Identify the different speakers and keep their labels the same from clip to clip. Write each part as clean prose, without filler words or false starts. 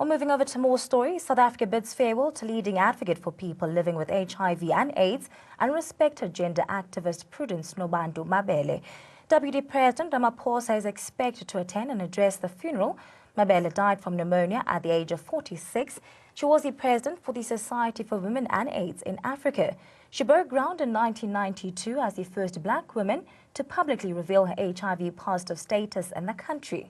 Speaker 1: Well, moving over to more stories, South Africa bids farewell to leading advocate for people living with HIV and AIDS and respected gender activist Prudence Mabele. Deputy President Ramaphosa is expected to attend and address the funeral. Mabele died from pneumonia at the age of 46. She was the president for the Society for Women and AIDS in Africa. She broke ground in 1992 as the first black woman to publicly reveal her HIV-positive status in the country.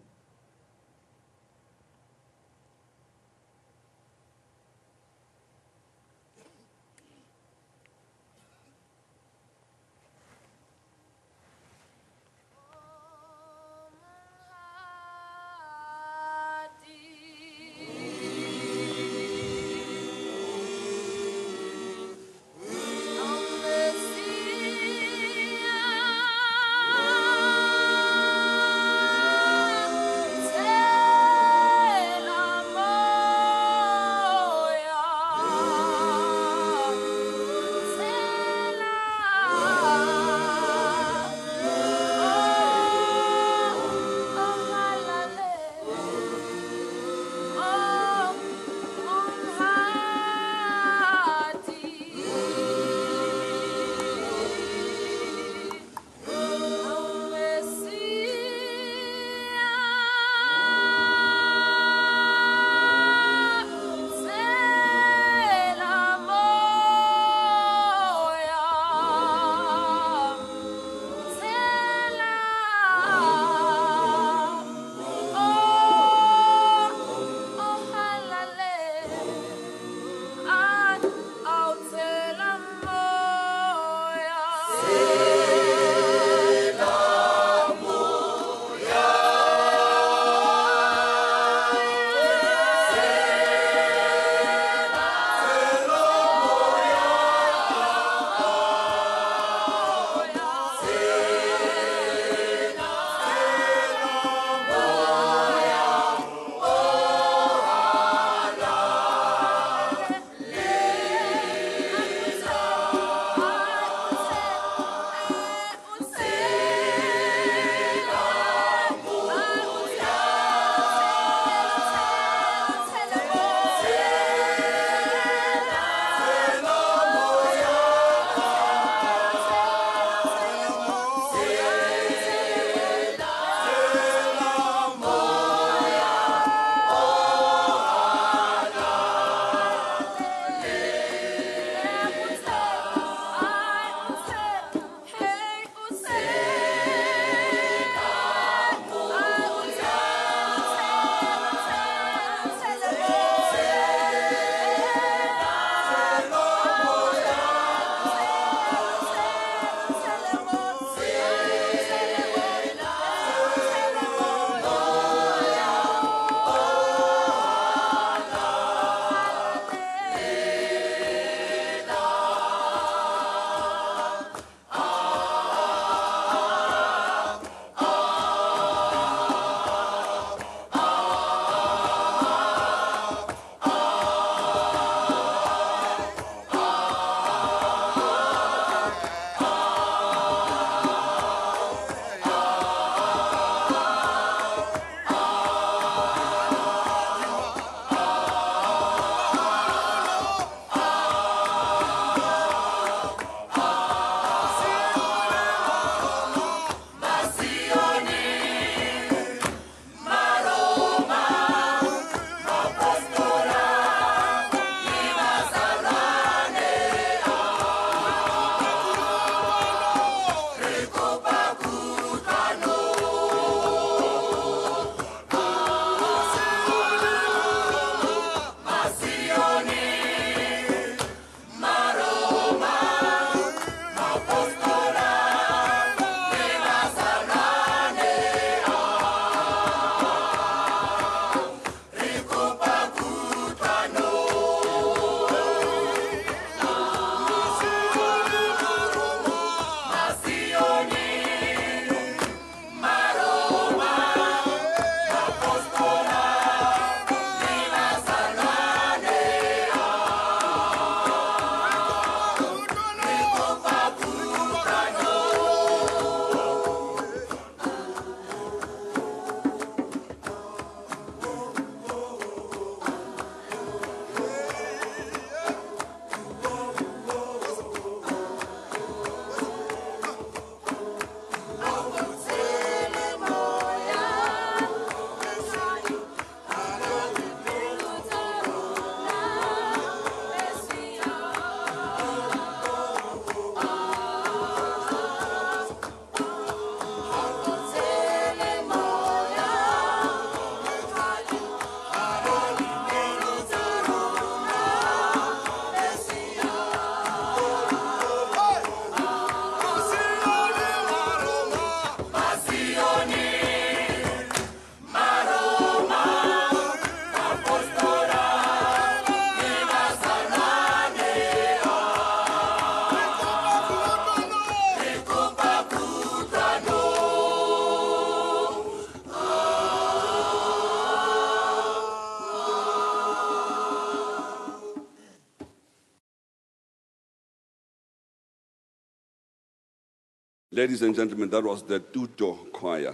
Speaker 2: Ladies and gentlemen, that was the Tuto Choir.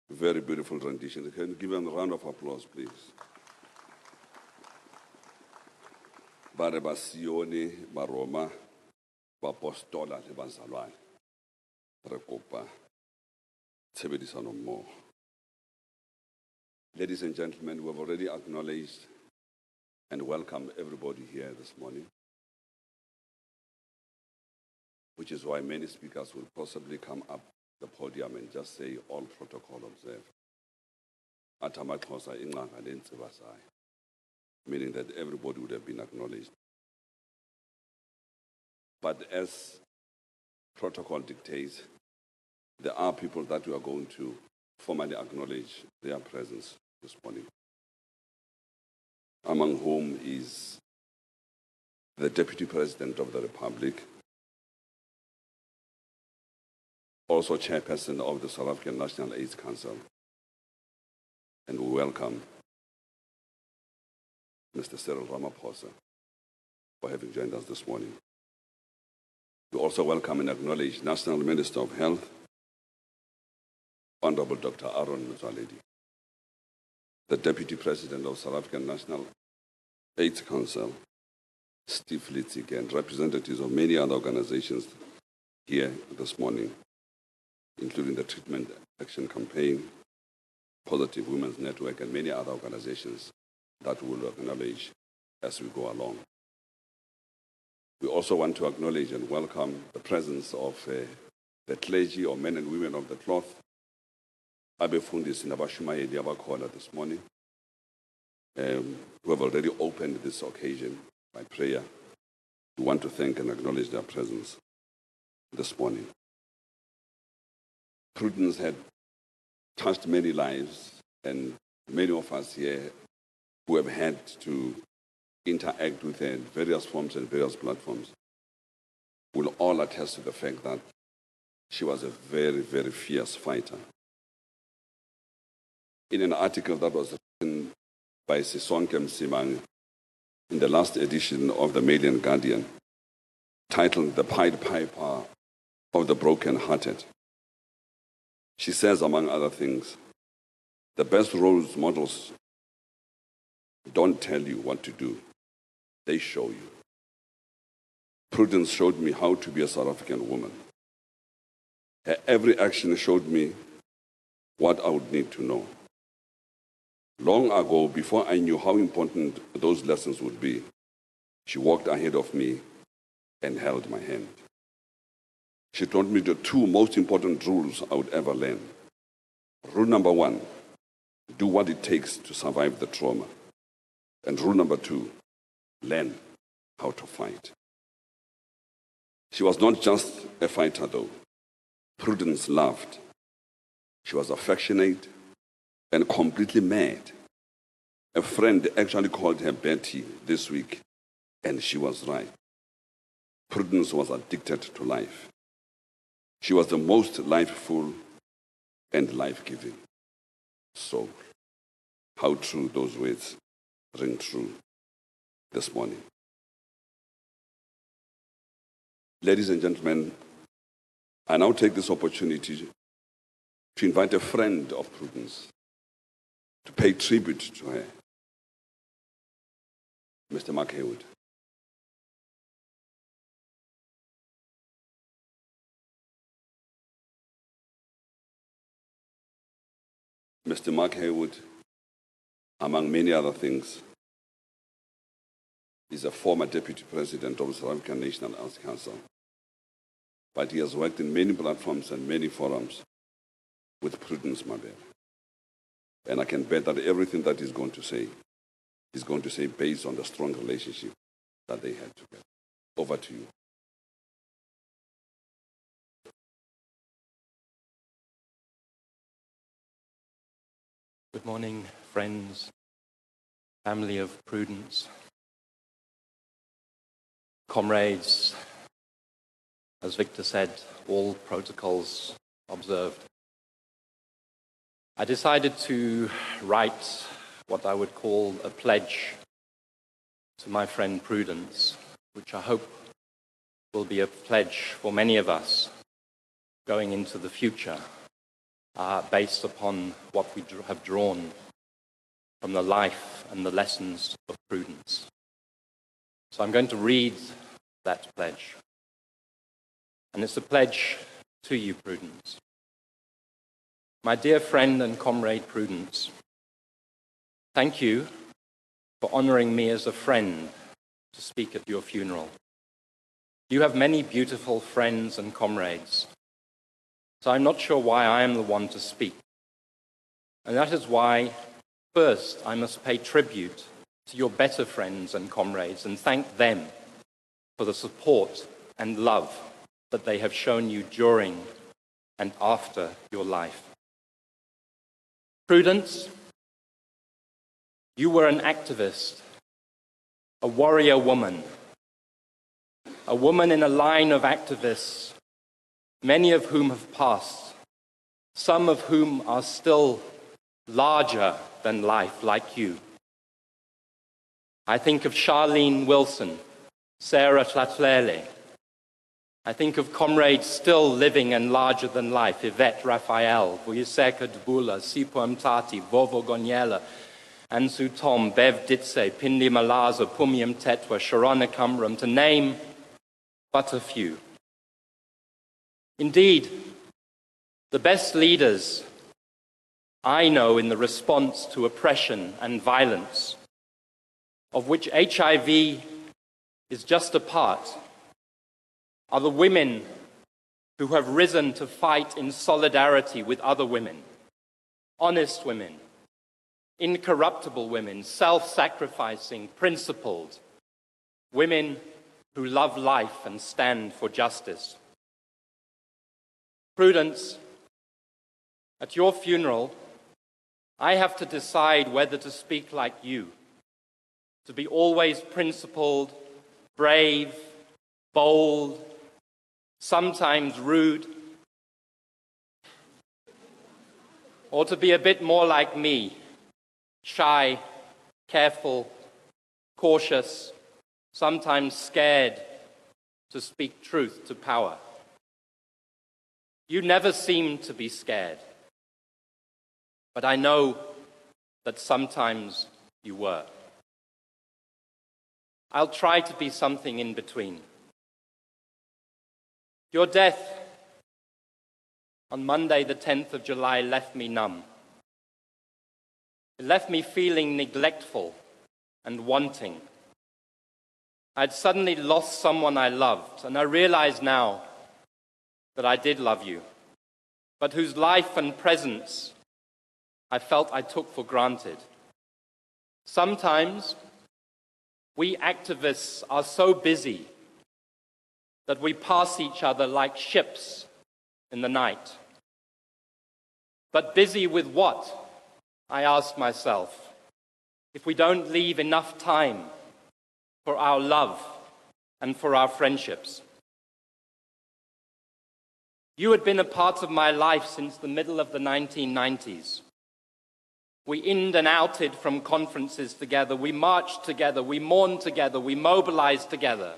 Speaker 2: Very beautiful rendition. Can you give them a round of applause, please? Bare ba Sione, ba Roma, ba Apostola le bazalwane. Re kopa tshebedisano mmoho. Ladies and gentlemen, we have already acknowledged and welcomed everybody here this morning, which is why many speakers will possibly come up the podium and just say all protocol observed. Atamaxhosa inqanga lentsiba sayo, meaning that everybody would have been acknowledged. But as protocol dictates, there are people that we are going to formally acknowledge their presence this morning, among whom is the Deputy President of the Republic, also Chairperson of the South African National AIDS Council, and we welcome Mr. Cyril Ramaphosa for having joined us this morning. We also welcome and acknowledge National Minister of Health, Honorable Dr. Aaron Motsoaledi, the Deputy President of South African National AIDS Council, Steve Litzig, and representatives of many other organizations here this morning, including the Treatment Action Campaign, Positive Women's Network, and many other organizations that we will acknowledge as we go along. We also want to acknowledge and welcome the presence of the clergy or men and women of the cloth, abefundisi nabashumayeli abakhona this morning, who have already opened this occasion by prayer. We want to thank and acknowledge their presence this morning. Prudence had touched many lives, and many of us here who have had to interact with her in various forms and various platforms will all attest to the fact that she was a very, very fierce fighter. In an article that was written by Sisonke Msimang in the last edition of the Mail and Guardian, titled "The Pied Piper of the Broken-Hearted," she says, among other things, the best role models don't tell you what to do, they show you. Prudence showed me how to be a South African woman. Her every action showed me what I would need to know. Long ago, before I knew how important those lessons would be, she walked ahead of me and held my hand. She taught me the two most important rules I would ever learn. Rule number one, do what it takes to survive the trauma. And rule number two, learn how to fight. She was not just a fighter, though. Prudence loved. She was affectionate and completely mad. A friend actually called her Betty this week, and she was right. Prudence was addicted to life. She was the most lifeful and life-giving soul. How true those words ring true this morning. Ladies and gentlemen, I now take this opportunity to invite a friend of Prudence to pay tribute to her, Mr. Mark Haywood. Mr. Mark Haywood, among many other things, is a former Deputy President of the South African National AIDS Council, but he has worked in many platforms and many forums with Prudence Mabele. And I can bet that everything that he's going to say based on the strong relationship that they had together. Over to you.
Speaker 3: Good morning, friends, family of Prudence, comrades. As Victor said, all protocols observed. I decided to write what I would call a pledge to my friend Prudence, which I hope will be a pledge for many of us going into the future based upon what we have drawn from the life and the lessons of Prudence. So I'm going to read that pledge. And it's a pledge to you, Prudence. My dear friend and comrade Prudence, thank you for honoring me as a friend to speak at your funeral. You have many beautiful friends and comrades, so I'm not sure why I am the one to speak. And that is why, first, I must pay tribute to your better friends and comrades and thank them for the support and love that they have shown you during and after your life. Prudence, you were an activist, a warrior woman, a woman in a line of activists, many of whom have passed, some of whom are still larger than life, like you. I think of Charlene Wilson, Sarah Tlatlele. I think of comrades still living and larger than life, Yvette Raphael, Vuyiseka Dbula, Sipho Mtati, Vovo Gonyela, Ansu Tom, Bev Ditse, Pindi Malaza, Pumiam Tetwa, Sharona Kamram, to name but a few. Indeed, the best leaders I know in the response to oppression and violence, of which HIV is just a part, are the women who have risen to fight in solidarity with other women, honest women, incorruptible women, self-sacrificing, principled, women who love life and stand for justice. Prudence, at your funeral, I have to decide whether to speak like you, to be always principled, brave, bold, sometimes rude, or to be a bit more like me, shy, careful, cautious, sometimes scared to speak truth to power. You never seem to be scared, but I know that sometimes you were. I'll try to be something in between. Your death on Monday, the 10th of July, left me numb. It left me feeling neglectful and wanting. I'd suddenly lost someone I loved, and I realize now that I did love you, but whose life and presence I felt I took for granted. Sometimes we activists are so busy that we pass each other like ships in the night. But busy with what? I ask myself, if we don't leave enough time for our love and for our friendships. You had been a part of my life since the middle of the 1990s. We in and outed from conferences together, we marched together, we mourned together, we mobilized together.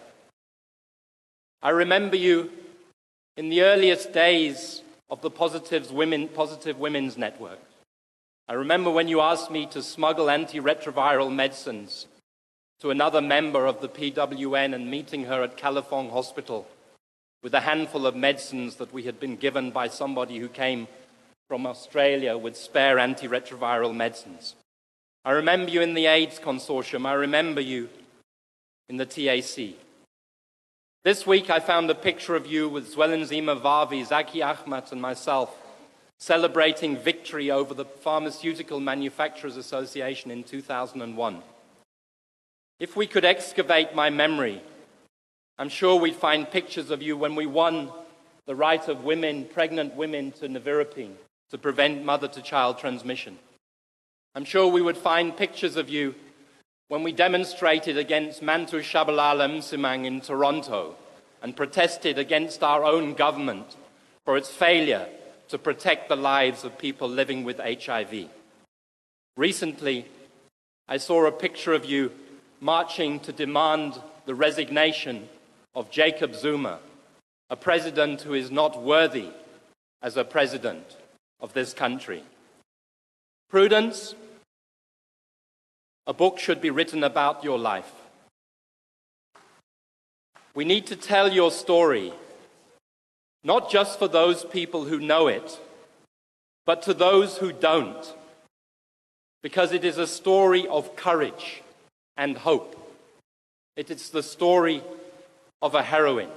Speaker 3: I remember you in the earliest days of the Positive Women's Network. I remember when you asked me to smuggle antiretroviral medicines to another member of the PWN and meeting her at Califong Hospital with a handful of medicines that we had been given by somebody who came from Australia with spare antiretroviral medicines. I remember you in the AIDS Consortium. I remember you in the TAC. This week I found a picture of you with Zwelenzima Vavi, Zaki Ahmed and myself celebrating victory over the Pharmaceutical Manufacturers Association in 2001. If we could excavate my memory, I'm sure we'd find pictures of you when we won the right of women, pregnant women, to Nevirapine to prevent mother-to-child transmission. I'm sure we would find pictures of you when we demonstrated against Mantu Shabalala Msimang in Toronto and protested against our own government for its failure to protect the lives of people living with HIV. Recently, I saw a picture of you marching to demand the resignation of Jacob Zuma, a president who is not worthy as a president of this country. Prudence, a book should be written about your life. We need to tell your story, not just for those people who know it, but to those who don't, because it is a story of courage and hope. It is the story of a heroine.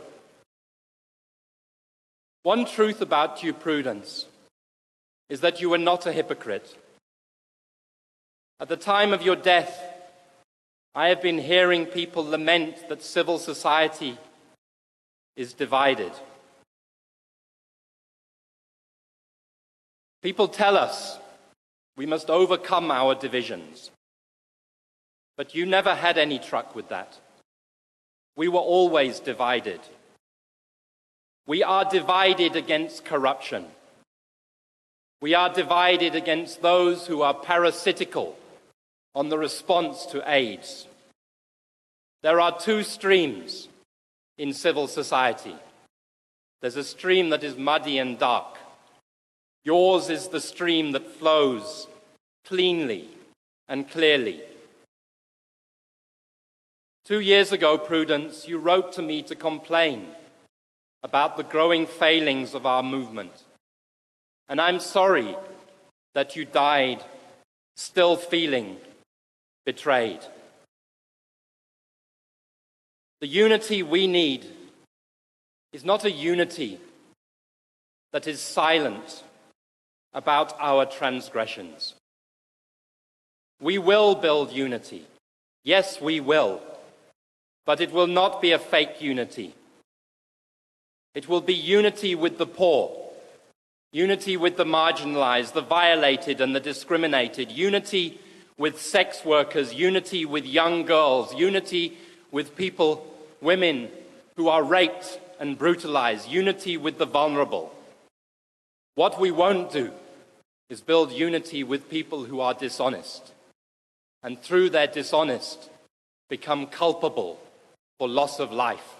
Speaker 3: One truth about you, Prudence, is that you were not a hypocrite. At the time of your death, I have been hearing people lament that civil society is divided. People tell us we must overcome our divisions. But you never had any truck with that. We were always divided. We are divided against corruption. We are divided against those who are parasitical on the response to AIDS. There are two streams in civil society. There's a stream that is muddy and dark. Yours is the stream that flows cleanly and clearly. 2 years ago, Prudence, you wrote to me to complain about the growing failings of our movement. And I'm sorry that you died still feeling betrayed. The unity we need is not a unity that is silent about our transgressions. We will build unity. Yes, we will. But it will not be a fake unity. It will be unity with the poor, unity with the marginalized, the violated and the discriminated, unity with sex workers, unity with young girls, unity with people, women who are raped and brutalized, unity with the vulnerable. What we won't do is build unity with people who are dishonest, and through their dishonest become culpable for loss of life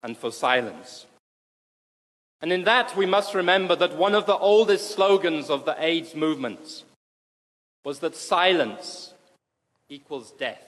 Speaker 3: and for silence. And in that, we must remember that one of the oldest slogans of the AIDS movement was that silence equals death.